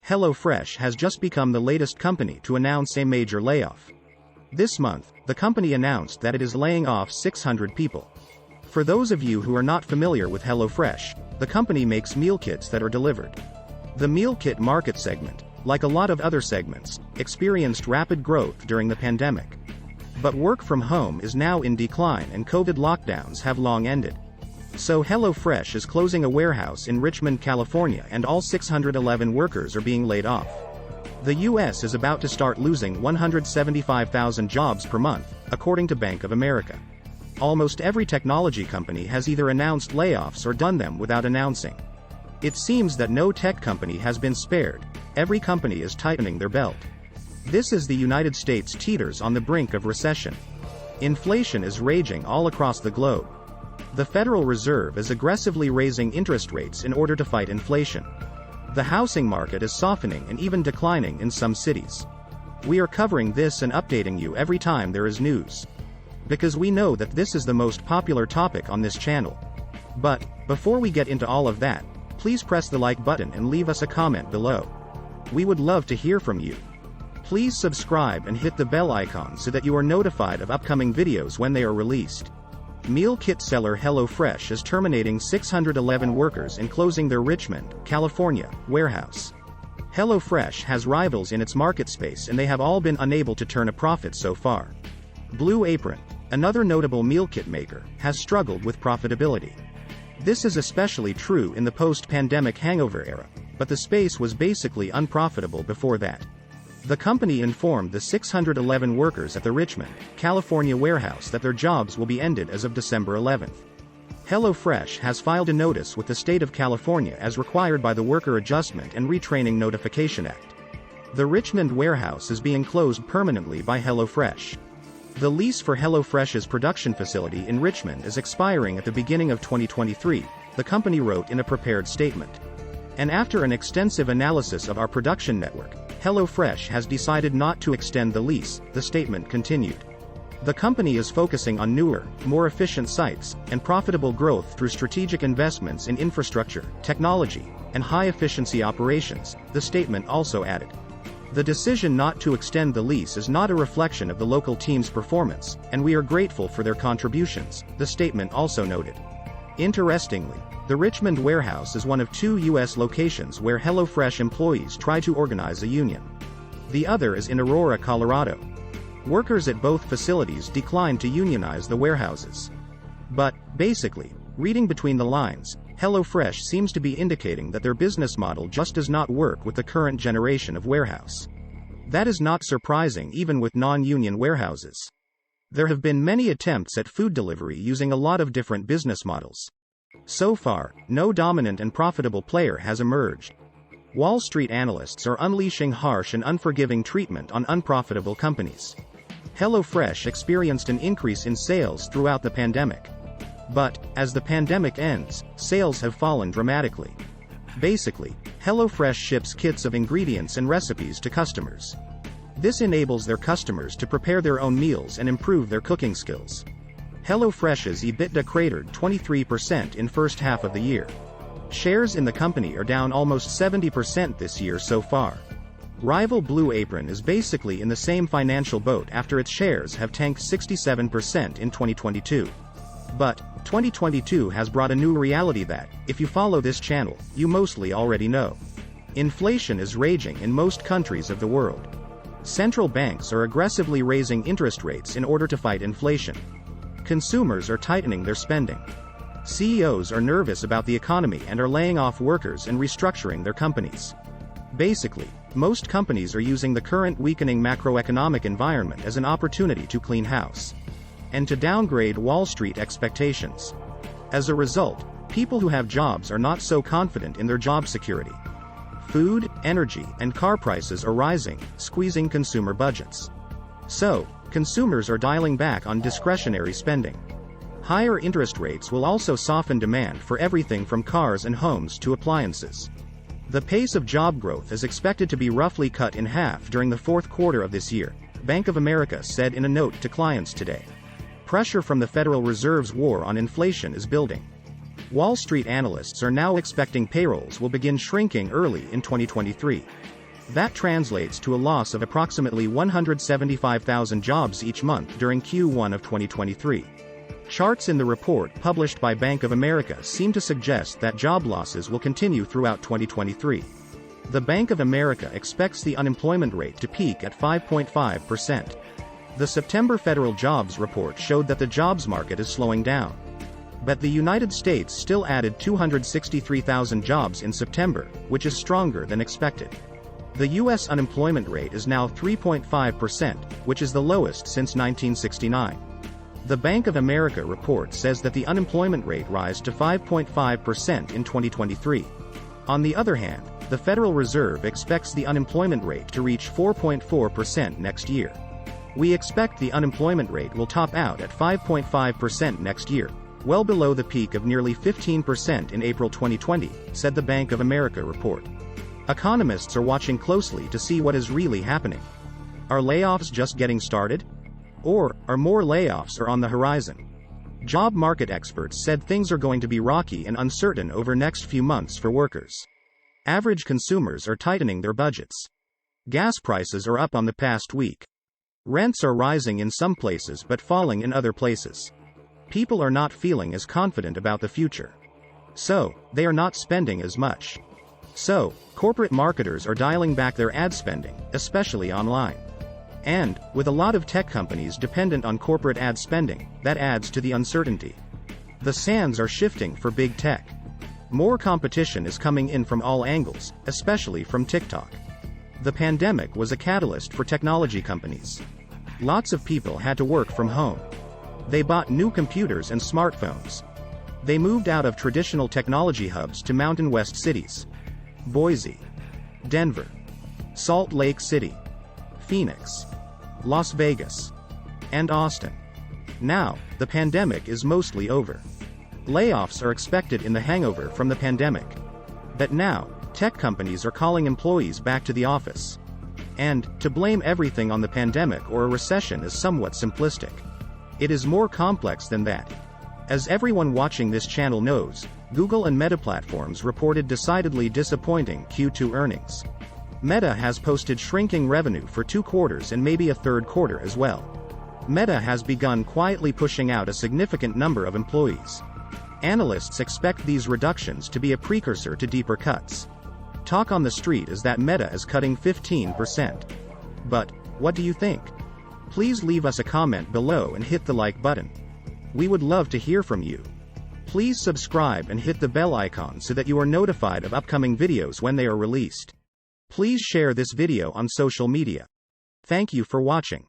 HelloFresh has just become the latest company to announce a major layoff. This month, the company announced that it is laying off 600 people. For those of you who are not familiar with HelloFresh, the company makes meal kits that are delivered. The meal kit market segment, like a lot of other segments, experienced rapid growth during the pandemic. But work from home is now in decline and COVID lockdowns have long ended. So HelloFresh is closing a warehouse in Richmond, California, and all 611 workers are being laid off. The US is about to start losing 175,000 jobs per month, according to Bank of America. Almost every technology company has either announced layoffs or done them without announcing. It seems that no tech company has been spared. Every company is tightening their belt. This is the United States teeters on the brink of recession. Inflation is raging all across the globe. The Federal Reserve is aggressively raising interest rates in order to fight inflation. The housing market is softening and even declining in some cities. We are covering this and updating you every time there is news, because we know that this is the most popular topic on this channel. But before we get into all of that, please press the like button and leave us a comment below. We would love to hear from you. Please subscribe and hit the bell icon so that you are notified of upcoming videos when they are released. Meal kit seller HelloFresh is terminating 611 workers and closing their Richmond, California, warehouse. HelloFresh has rivals in its market space and they have all been unable to turn a profit so far. Blue Apron, another notable meal kit maker, has struggled with profitability. This is especially true in the post-pandemic hangover era, but the space was basically unprofitable before that. The company informed the 611 workers at the Richmond, California warehouse that their jobs will be ended as of December 11th. HelloFresh has filed a notice with the state of California as required by the Worker Adjustment and Retraining Notification Act. The Richmond warehouse is being closed permanently by HelloFresh. The lease for HelloFresh's production facility in Richmond is expiring at the beginning of 2023, the company wrote in a prepared statement. And after an extensive analysis of our production network, HelloFresh has decided not to extend the lease, the statement continued. The company is focusing on newer, more efficient sites, and profitable growth through strategic investments in infrastructure, technology, and high-efficiency operations, the statement also added. The decision not to extend the lease is not a reflection of the local team's performance, and we are grateful for their contributions, the statement also noted. Interestingly, the Richmond warehouse is one of 2 U.S. locations where HelloFresh employees try to organize a union. The other is in Aurora, Colorado. Workers at both facilities declined to unionize the warehouses. But, basically, reading between the lines, HelloFresh seems to be indicating that their business model just does not work with the current generation of warehouse. That is not surprising even with non-union warehouses. There have been many attempts at food delivery using a lot of different business models. So far, no dominant and profitable player has emerged. Wall Street analysts are unleashing harsh and unforgiving treatment on unprofitable companies. HelloFresh experienced an increase in sales throughout the pandemic. But, as the pandemic ends, sales have fallen dramatically. Basically, HelloFresh ships kits of ingredients and recipes to customers. This enables their customers to prepare their own meals and improve their cooking skills. HelloFresh's EBITDA cratered 23% in first half of the year. Shares in the company are down almost 70% this year so far. Rival Blue Apron is basically in the same financial boat after its shares have tanked 67% in 2022. But, 2022 has brought a new reality that, if you follow this channel, you mostly already know. Inflation is raging in most countries of the world. Central banks are aggressively raising interest rates in order to fight inflation. Consumers are tightening their spending. CEOs are nervous about the economy and are laying off workers and restructuring their companies. Basically, most companies are using the current weakening macroeconomic environment as an opportunity to clean house and to downgrade Wall Street expectations. As a result, people who have jobs are not so confident in their job security. Food, energy, and car prices are rising, squeezing consumer budgets. So, consumers are dialing back on discretionary spending. Higher interest rates will also soften demand for everything from cars and homes to appliances. The pace of job growth is expected to be roughly cut in half during the fourth quarter of this year, Bank of America said in a note to clients today. Pressure from the Federal Reserve's war on inflation is building. Wall Street analysts are now expecting payrolls will begin shrinking early in 2023. That translates to a loss of approximately 175,000 jobs each month during Q1 of 2023. Charts in the report published by Bank of America seem to suggest that job losses will continue throughout 2023. The Bank of America expects the unemployment rate to peak at 5.5%. The September federal jobs report showed that the jobs market is slowing down. But the United States still added 263,000 jobs in September, which is stronger than expected. The U.S. unemployment rate is now 3.5%, which is the lowest since 1969. The Bank of America report says that the unemployment rate rise to 5.5% in 2023. On the other hand, the Federal Reserve expects the unemployment rate to reach 4.4% next year. We expect the unemployment rate will top out at 5.5% next year, well below the peak of nearly 15% in April 2020, said the Bank of America report. Economists are watching closely to see what is really happening. Are layoffs just getting started? Or are more layoffs on the horizon? Job market experts said things are going to be rocky and uncertain over next few months for workers. Average consumers are tightening their budgets. Gas prices are up on the past week. Rents are rising in some places but falling in other places. People are not feeling as confident about the future. So, they are not spending as much. So, corporate marketers are dialing back their ad spending, especially online. And, with a lot of tech companies dependent on corporate ad spending, that adds to the uncertainty. The sands are shifting for big tech. More competition is coming in from all angles, especially from TikTok. The pandemic was a catalyst for technology companies. Lots of people had to work from home. They bought new computers and smartphones. They moved out of traditional technology hubs to Mountain West cities. Boise, Denver, Salt Lake City, Phoenix, Las Vegas, and Austin. Now, the pandemic is mostly over. Layoffs are expected in the hangover from the pandemic. But now, tech companies are calling employees back to the office. And, to blame everything on the pandemic or a recession is somewhat simplistic. It is more complex than that. As everyone watching this channel knows, Google and Meta platforms reported decidedly disappointing Q2 earnings. Meta has posted shrinking revenue for 2 quarters and maybe a third quarter as well. Meta has begun quietly pushing out a significant number of employees. Analysts expect these reductions to be a precursor to deeper cuts. Talk on the street is that Meta is cutting 15%. But, what do you think? Please leave us a comment below and hit the like button. We would love to hear from you. Please subscribe and hit the bell icon so that you are notified of upcoming videos when they are released. Please share this video on social media. Thank you for watching.